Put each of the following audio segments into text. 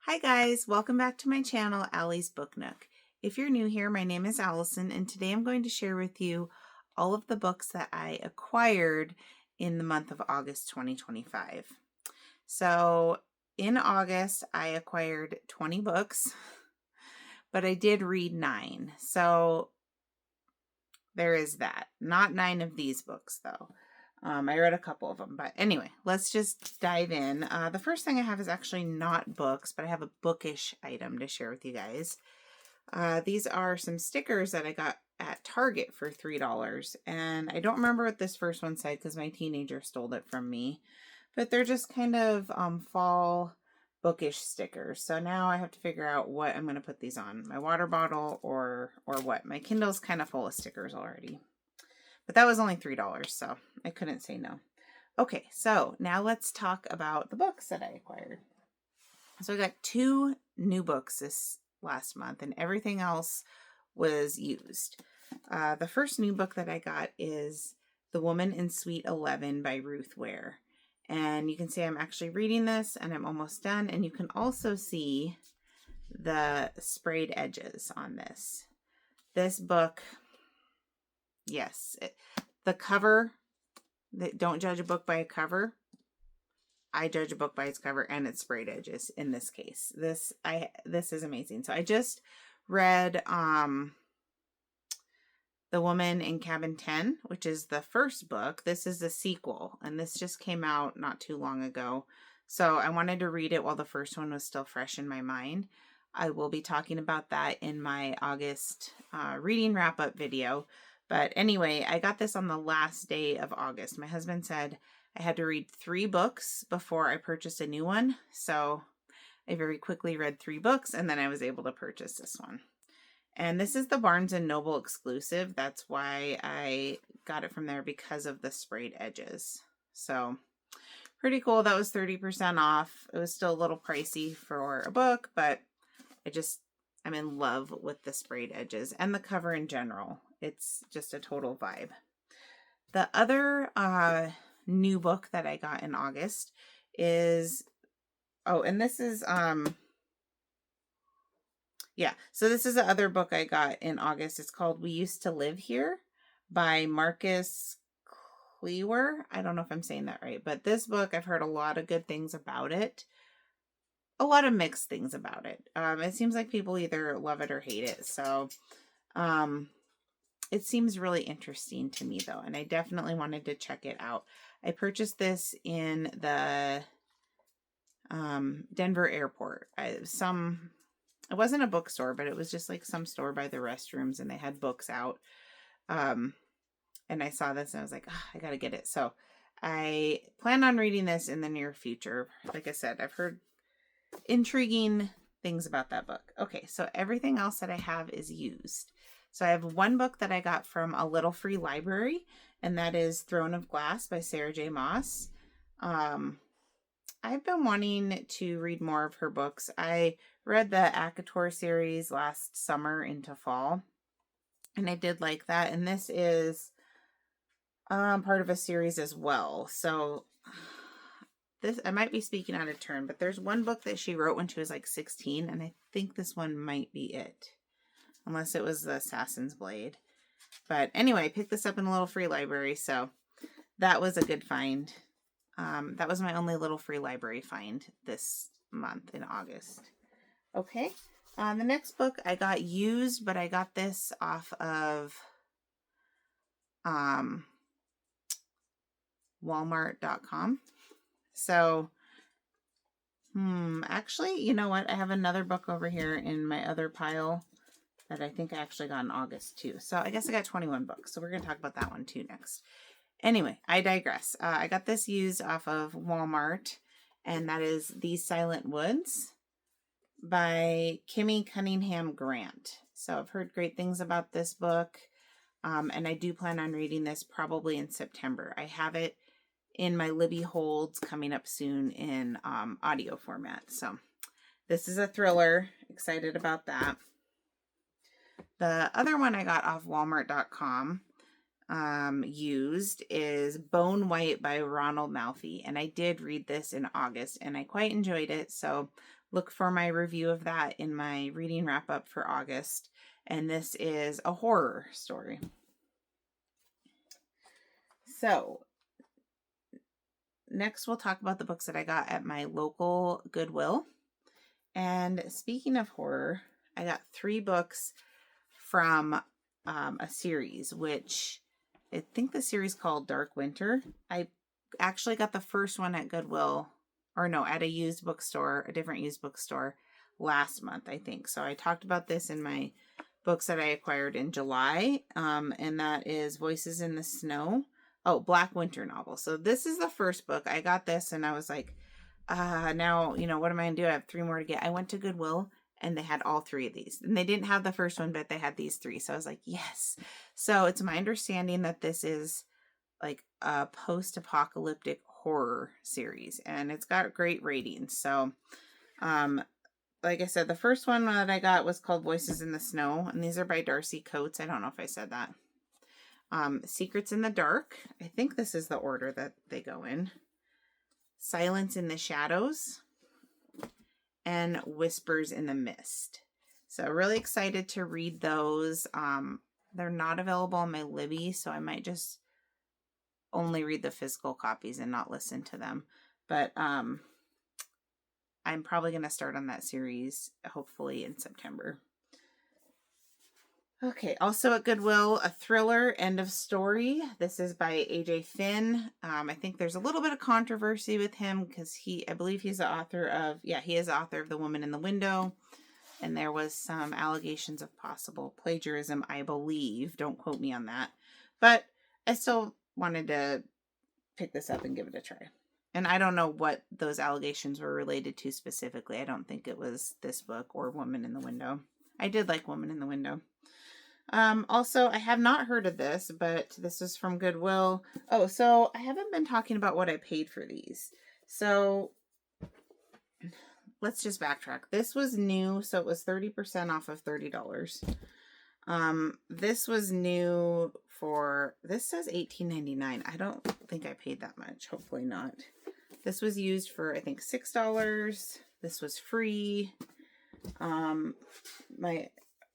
Hi guys, welcome back to my channel, Allie's Book Nook. If you're new here, my name is Allison and today I'm going to share with you all of the books that I acquired in the month of August 2025. So in August, I acquired 20 books, but I did read 9. So there is that. Not 9 of these books though. I read a couple of them, but anyway, let's just dive in. The first thing I have is actually not books, but I have a bookish item to share with you guys. These are some stickers that I got at Target for $3, and I don't remember what this first one said because my teenager stole it from me, but they're just kind of fall bookish stickers. So now I have to figure out what I'm going to put these on, my water bottle or what. My Kindle's kind of full of stickers already. But that was only $3, so I couldn't say no. Okay, so now let's talk about the books that I acquired. So I got 2 new books this last month, and everything else was used. The first new book that I got is The Woman in Suite 11 by Ruth Ware. And you can see I'm actually reading this, and I'm almost done. And you can also see the sprayed edges on this. This book... Yes, the cover, don't judge a book by a cover. I judge a book by its cover and its sprayed edges in this case. This is amazing. So I just read The Woman in Cabin 10, which is the first book. This is the sequel, and this just came out not too long ago. So I wanted to read it while the first one was still fresh in my mind. I will be talking about that in my August reading wrap-up video. But anyway, I got this on the last day of August. My husband said I had to read 3 books before I purchased a new one. So I very quickly read 3 books and then I was able to purchase this one. And this is the Barnes & Noble exclusive. That's why I got it from there, because of the sprayed edges. So pretty cool. That was 30% off. It was still a little pricey for a book, but I'm in love with the sprayed edges and the cover in general. It's just a total vibe. The other new book that I got in August is, and this is, so this is the other book I got in August. It's called We Used to Live Here by Marcus Klewer. I don't know if I'm saying that right, but this book, I've heard a lot of good things about it. A lot of mixed things about it. It seems like people either love it or hate it. So, it seems really interesting to me though, and I definitely wanted to check it out. I purchased this in the Denver airport. It wasn't a bookstore, but it was just like some store by the restrooms, and they had books out. And I saw this and I was like, I gotta get it. So I plan on reading this in the near future. Like I said, I've heard intriguing things about that book. Okay, so everything else that I have is used. So I have one book that I got from a little free library, and that is Throne of Glass by Sarah J. Maas. I've been wanting to read more of her books. I read the ACOTAR series last summer into fall, and I did like that. And this is part of a series as well. So I might be speaking out of turn, but there's one book that she wrote when she was like 16, and I think this one might be it. Unless it was the Assassin's Blade. But anyway, I picked this up in a little free library, so that was a good find. That was my only little free library find this month in August. Okay, the next book I got used, but I got this off of Walmart.com. So, actually, you know what? I have another book over here in my other pile that I think I actually got in August too. So I guess I got 21 books. So we're going to talk about that one too next. Anyway, I digress. I got this used off of Walmart, and that is These Silent Woods by Kimmy Cunningham Grant. So I've heard great things about this book, and I do plan on reading this probably in September. I have it in my Libby Holds coming up soon in audio format. So this is a thriller. Excited about that. The other one I got off Walmart.com used is Bone White by Ronald Malfi, and I did read this in August and I quite enjoyed it, so look for my review of that in my reading wrap up for August. And this is a horror story. So next we'll talk about the books that I got at my local Goodwill. And speaking of horror, I got 3 books from a series, which I think the series called Dark Winter. I actually got the first one at Goodwill, or no, at a used bookstore, a different used bookstore last month, I think. So I talked about this in my books that I acquired in July, and that is Voices in the Snow. Oh, Black Winter novel. So this is the first book. I got this and I was like, now, what am I going to do? I have 3 more to get. I went to Goodwill and they had all 3 of these. And they didn't have the first one, but they had these 3. So I was like, yes. So it's my understanding that this is like a post-apocalyptic horror series. And it's got great ratings. So, like I said, the first one that I got was called Voices in the Snow. And these are by Darcy Coates. I don't know if I said that. Secrets in the Dark. I think this is the order that they go in. Silence in the Shadows, and Whispers in the Mist. So really excited to read those. They're not available on my Libby, so I might just only read the physical copies and not listen to them. But I'm probably going to start on that series, hopefully in September. Okay, also at Goodwill, a thriller, End of Story. This is by A.J. Finn. I think there's a little bit of controversy with him because I believe he's the author of, he is the author of The Woman in the Window. And there was some allegations of possible plagiarism, I believe. Don't quote me on that. But I still wanted to pick this up and give it a try. And I don't know what those allegations were related to specifically. I don't think it was this book or Woman in the Window. I did like Woman in the Window. Also, I have not heard of this, but this is from Goodwill. Oh, so I haven't been talking about what I paid for these. So let's just backtrack. This was new, so it was 30% off of $30. This was new for, this says $18.99. I don't think I paid that much. Hopefully not. This was used for, I think, $6. This was free.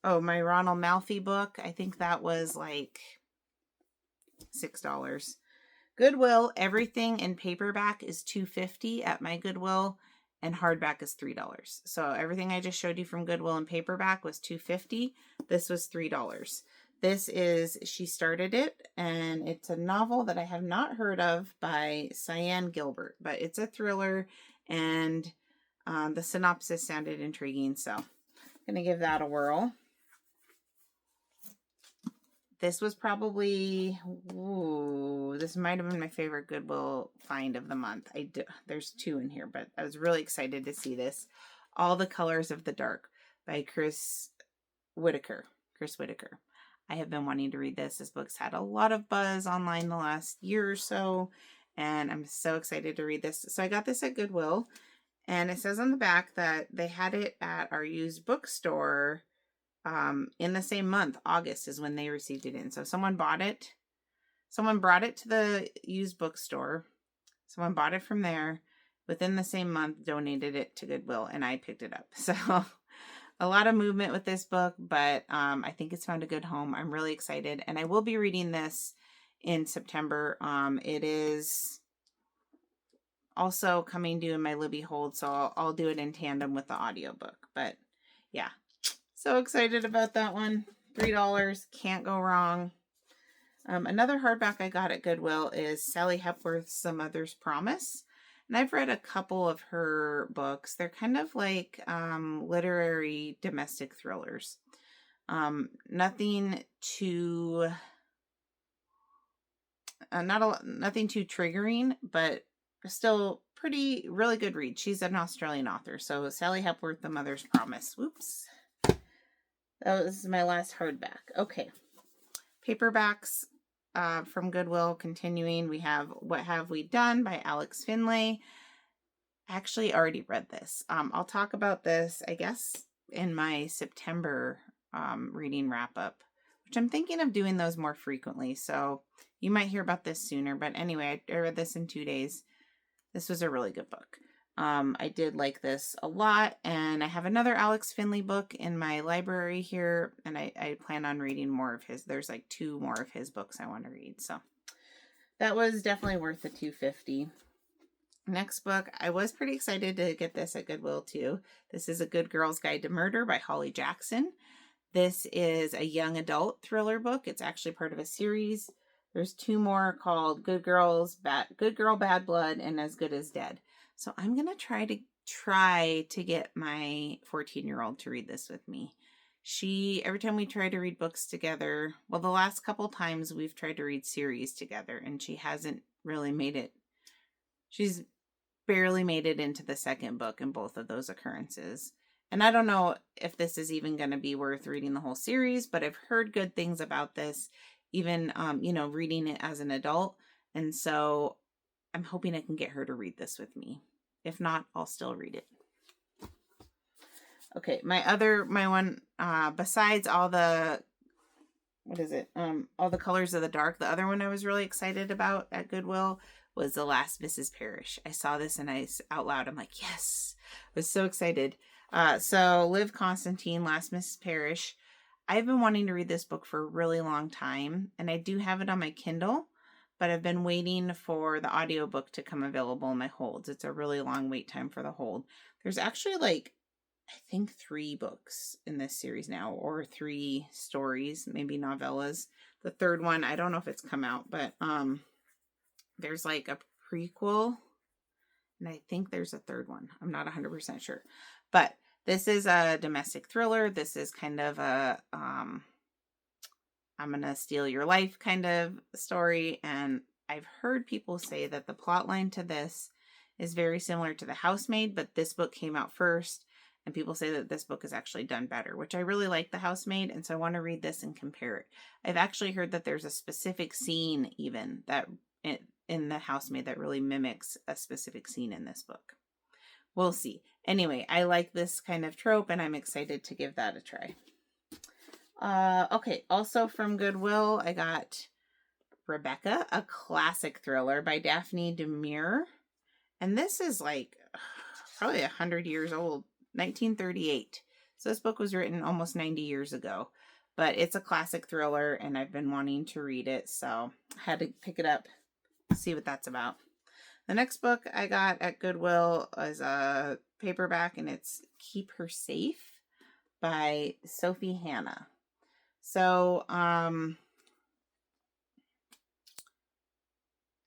My Ronald Malfi book, I think that was like $6. Goodwill, everything in paperback is $2.50 at my Goodwill, and hardback is $3. So everything I just showed you from Goodwill in paperback was $2.50. This was $3. This is She Started It, and it's a novel that I have not heard of by Cyan Gilbert, but it's a thriller, and the synopsis sounded intriguing, so I'm going to give that a whirl. This was probably, this might have been my favorite Goodwill find of the month. There's 2 in here, but I was really excited to see this. All the Colors of the Dark by Chris Whitaker. I have been wanting to read this. This book's had a lot of buzz online the last year or so, and I'm so excited to read this. So I got this at Goodwill, and it says on the back that they had it at our used bookstore in the same month. August is when they received it in. So someone bought it. Someone brought it to the used bookstore. Someone bought it from there. Within the same month, donated it to Goodwill, and I picked it up. So a lot of movement with this book, but I think it's found a good home. I'm really excited, and I will be reading this in September. It is also coming due in my Libby hold, so I'll do it in tandem with the audiobook. But yeah. So excited about that one. $3. Can't go wrong. Another hardback I got at Goodwill is Sally Hepworth's The Mother's Promise. And I've read a couple of her books. They're kind of like literary domestic thrillers. Nothing too triggering, but still really good read. She's an Australian author. So Sally Hepworth, The Mother's Promise. Whoops. This is my last hardback. Okay. Paperbacks from Goodwill continuing. We have What Have We Done by Alex Finlay. I actually already read this. I'll talk about this, I guess, in my September reading wrap up, which I'm thinking of doing those more frequently. So you might hear about this sooner. But anyway, I read this in 2 days. This was a really good book. I did like this a lot, and I have another Alex Finley book in my library here, and I plan on reading more of his. There's like 2 more of his books I want to read, so that was definitely worth the $2.50. Next book, I was pretty excited to get this at Goodwill too. This is A Good Girl's Guide to Murder by Holly Jackson. This is a young adult thriller book. It's actually part of a series. There's 2 more called Good Girl, Bad Blood, and As Good as Dead. So I'm going to try to get my 14-year-old to read this with me. Every time we try to read books together, well, the last couple times we've tried to read series together, and she hasn't really made it. She's barely made it into the second book in both of those occurrences. And I don't know if this is even going to be worth reading the whole series, but I've heard good things about this, even, reading it as an adult. And so I'm hoping I can get her to read this with me. If not, I'll still read it. Okay, my one, besides all the, all the Colors of the Dark, the other one I was really excited about at Goodwill was The Last Mrs. Parrish. I saw this and out loud, I'm like, yes, I was so excited. So Liv Constantine, Last Mrs. Parrish. I've been wanting to read this book for a really long time, and I do have it on my Kindle, but I've been waiting for the audiobook to come available in my holds. It's a really long wait time for the hold. There's actually I think 3 books in this series now, or 3 stories, maybe novellas. The third one, I don't know if it's come out, but there's a prequel, and I think there's a third one. I'm not 100% sure. But this is a domestic thriller. This is kind of a I'm gonna steal your life kind of story. And I've heard people say that the plot line to this is very similar to The Housemaid, but this book came out first. And people say that this book is actually done better, which I really like The Housemaid. And so I want to read this and compare it. I've actually heard that there's a specific scene even that in The Housemaid that really mimics a specific scene in this book. We'll see. Anyway, I like this kind of trope, and I'm excited to give that a try. Okay, also from Goodwill, I got Rebecca, a classic thriller by Daphne du Maurier. And this is probably 100 years old, 1938. So this book was written almost 90 years ago. But it's a classic thriller, and I've been wanting to read it, so I had to pick it up, see what that's about. The next book I got at Goodwill is a paperback, and it's Keep Her Safe by Sophie Hannah. So,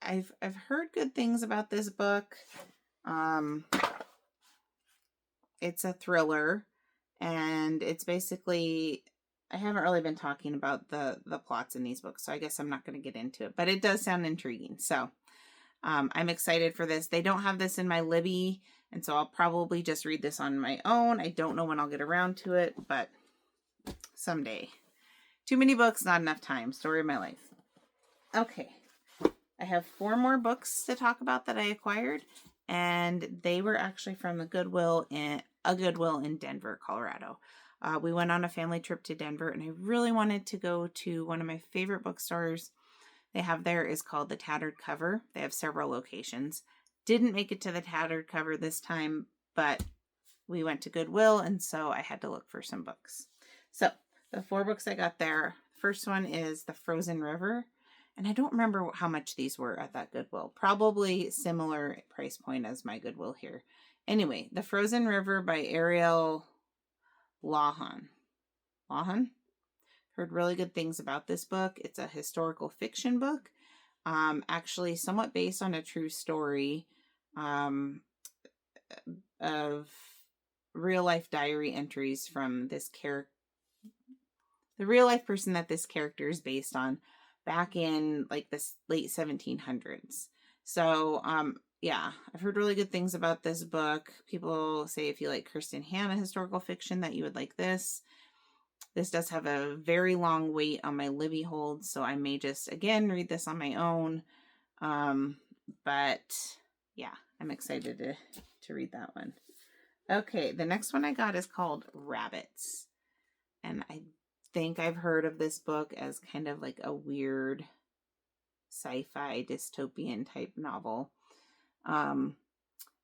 I've heard good things about this book. It's a thriller, and it's basically, I haven't really been talking about the plots in these books, so I guess I'm not going to get into it, but it does sound intriguing. So, I'm excited for this. They don't have this in my Libby, and so I'll probably just read this on my own. I don't know when I'll get around to it, but someday. Too many books, not enough time. Story of my life. Okay. I have 4 more books to talk about that I acquired, and they were actually from a Goodwill in Denver, Colorado. We went on a family trip to Denver, and I really wanted to go to one of my favorite bookstores they have there is called The Tattered Cover. They have several locations. Didn't make it to The Tattered Cover this time, but we went to Goodwill, and so I had to look for some books. So the 4 books I got there, first one is The Frozen River, and I don't remember how much these were at that Goodwill. Probably similar price point as my Goodwill here. Anyway, The Frozen River by Ariel Lawhon. Heard really good things about this book. It's a historical fiction book, actually somewhat based on a true story of real life diary entries from this character, the real life person that this character is based on, back in the late 1700s. So yeah, I've heard really good things about this book. People say if you like Kristen Hanna historical fiction that you would like this. This does have a very long wait on my Libby hold, so I may just, again, read this on my own. But, yeah, I'm excited to read that one. Okay, the next one I got is called Rabbits. And I think I've heard of this book as kind of like a weird sci-fi dystopian type novel.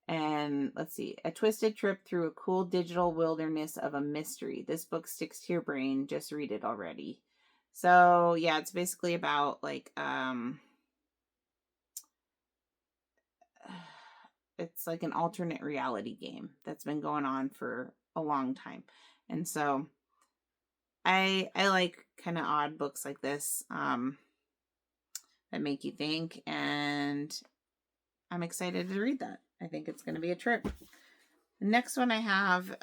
And let's see, a twisted trip through a cool digital wilderness of a mystery. This book sticks to your brain. Just read it already. So yeah, it's basically about like it's like an alternate reality game that's been going on for a long time. And so I like kind of odd books like this that make you think, and I'm excited to read that. I think it's going to be a trip. The next one I have,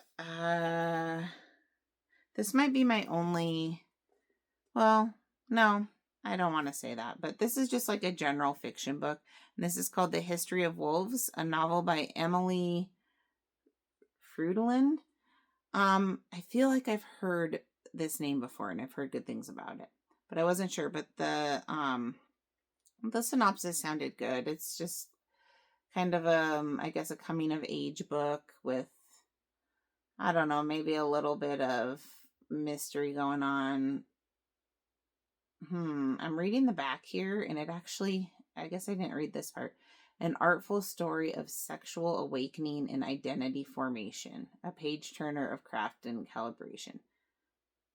this might be my only, well, no, I don't want to say that, but this is just like a general fiction book. And this is called The History of Wolves, a novel by Emily Fruitland. I feel like I've heard this name before and I've heard good things about it, but I wasn't sure. But the synopsis sounded good. It's just kind of I guess a coming of age book with, I don't know, maybe a little bit of mystery going on. I'm reading the back here, and it actually, I guess I didn't read this part. An artful story of sexual awakening and identity formation, a page turner of craft and calibration.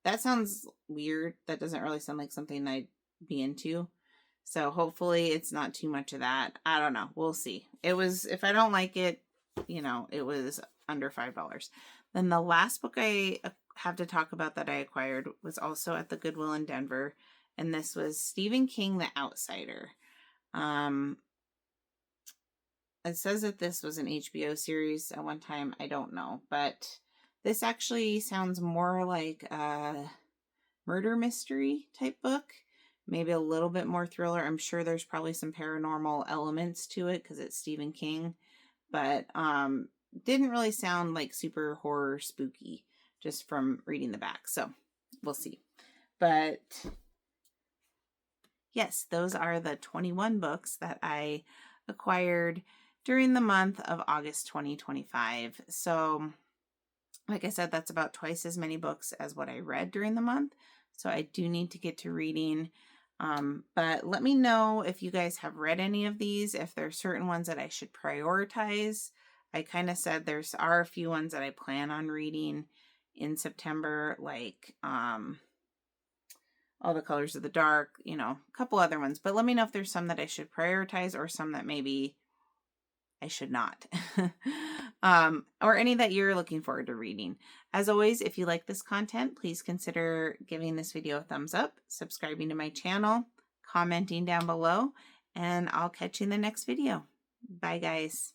That sounds weird. That doesn't really sound like something I'd be into. So hopefully it's not too much of that. I don't know. We'll see. It was, if I don't like it, it was under $5. Then the last book I have to talk about that I acquired was also at the Goodwill in Denver. And this was Stephen King, The Outsider. It says that this was an HBO series at one time. I don't know. But this actually sounds more like a murder mystery type book. Maybe a little bit more thriller. I'm sure there's probably some paranormal elements to it because it's Stephen King. But didn't really sound like super horror spooky just from reading the back. So we'll see. But yes, those are the 21 books that I acquired during the month of August 2025. So like I said, that's about twice as many books as what I read during the month. So I do need to get to reading. But let me know if you guys have read any of these, if there are certain ones that I should prioritize. I kind of said there are a few ones that I plan on reading in September, like All the Colors of the Dark, a couple other ones. But let me know if there's some that I should prioritize or some that maybe I should not. Or any that you're looking forward to reading. As always, if you like this content, please consider giving this video a thumbs up, subscribing to my channel, commenting down below, and I'll catch you in the next video. Bye, guys.